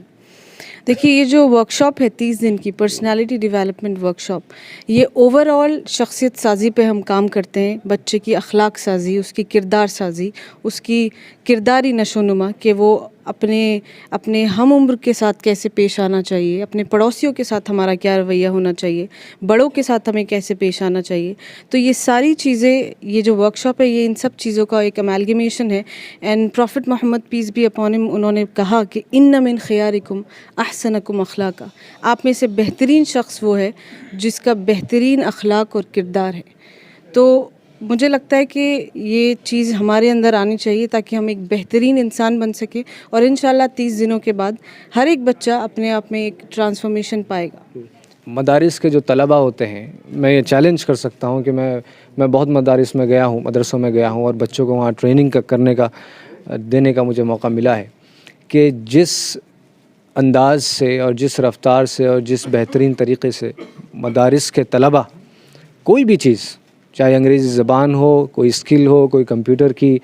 دیکھیے, یہ جو ورکشاپ ہے 30 دن کی پرسنالٹی ڈیولپمنٹ ورکشاپ, یہ اوور آل شخصیت سازی پہ ہم کام کرتے ہیں. بچے کی اخلاق سازی, اس کی کردار سازی, اس کی کرداری نشو نما, کہ وہ اپنے ہم عمر کے ساتھ کیسے پیش آنا چاہیے, اپنے پڑوسیوں کے ساتھ ہمارا کیا رویہ ہونا چاہیے, بڑوں کے ساتھ ہمیں کیسے پیش آنا چاہیے. تو یہ ساری چیزیں, یہ جو ورکشاپ ہے یہ ان سب چیزوں کا ایک امیلگمیشن ہے. And prophet Muhammad peace be upon him, انہوں نے کہا کہ ان من خیارکم احسنکم اخلاقا, آپ میں سے بہترین شخص وہ ہے جس کا بہترین اخلاق اور کردار ہے. تو مجھے لگتا ہے کہ یہ چیز ہمارے اندر آنی چاہیے تاکہ ہم ایک بہترین انسان بن سکیں, اور انشاءاللہ 30 دنوں کے بعد ہر ایک بچہ اپنے آپ میں ایک ٹرانسفارمیشن پائے گا. مدارس کے جو طلباء ہوتے ہیں, میں یہ چیلنج کر سکتا ہوں کہ میں بہت مدارس میں گیا ہوں, مدرسوں میں گیا ہوں, اور بچوں کو وہاں ٹریننگ کرنے کا دینے کا مجھے موقع ملا ہے کہ جس انداز سے اور جس رفتار سے اور جس بہترین طریقے سے مدارس کے طلباء کوئی بھی چیز, چاہے انگریزی زبان ہو, کوئی اسکل ہو, کوئی کمپیوٹر کی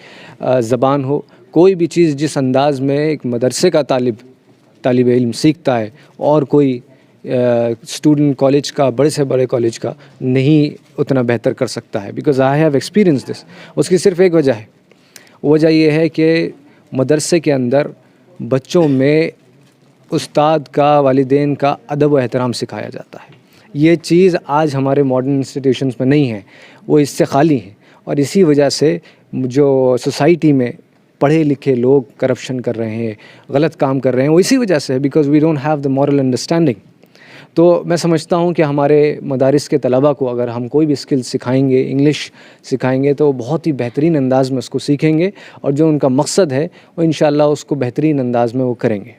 زبان ہو, کوئی بھی چیز جس انداز میں ایک مدرسے کا طالب علم سیکھتا ہے اور کوئی اسٹوڈنٹ کالج کا, بڑے سے بڑے کالج کا نہیں اتنا بہتر کر سکتا ہے. Because I have experience this. اس کی صرف ایک وجہ ہے, وجہ یہ ہے کہ مدرسے کے اندر بچوں میں استاد کا, والدین کا ادب و احترام سکھایا جاتا ہے. یہ چیز آج ہمارے ماڈرن انسٹیٹیوشنز میں نہیں ہے, وہ اس سے خالی ہیں. اور اسی وجہ سے جو سوسائٹی میں پڑھے لکھے لوگ کرپشن کر رہے ہیں, غلط کام کر رہے ہیں, وہ اسی وجہ سے ہے, because we don't have the moral understanding. تو میں سمجھتا ہوں کہ ہمارے مدارس کے طلباء کو اگر ہم کوئی بھی اسکل سکھائیں گے, انگلش سکھائیں گے, تو بہت ہی بہترین انداز میں اس کو سیکھیں گے, اور جو ان کا مقصد ہے وہ انشاءاللہ اس کو بہترین انداز میں وہ کریں گے.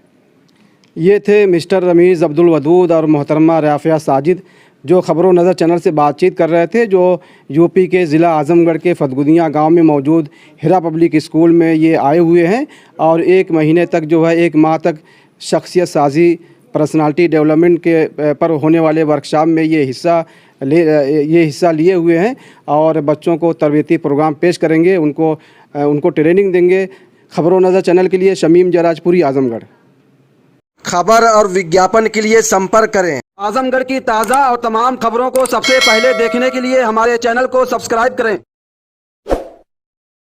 یہ تھے مسٹر رمیز عبدالودود اور محترمہ رافعہ ساجد, جو خبر و نظر چینل سے بات چیت کر رہے تھے, جو یو پی کے ضلع اعظم گڑھ کے فتگدیاں گاؤں میں موجود ہیرا پبلک اسکول میں یہ آئے ہوئے ہیں, اور ایک مہینے تک جو ہے, ایک ماہ تک شخصیت سازی, پرسنالٹی ڈیولپمنٹ کے پر ہونے والے ورکشاپ میں یہ حصہ لیے ہوئے ہیں, اور بچوں کو تربیتی پروگرام پیش کریں گے, ان کو ٹریننگ دیں گے. خبر و نظر چینل کے لیے شمیم جراج پوری, اعظم گڑھ. خبر اور وگیاپن کے لیے سمپرک کریں. اعظم گڑھ کی تازہ اور تمام خبروں کو سب سے پہلے دیکھنے کے لیے ہمارے چینل کو سبسکرائب کریں.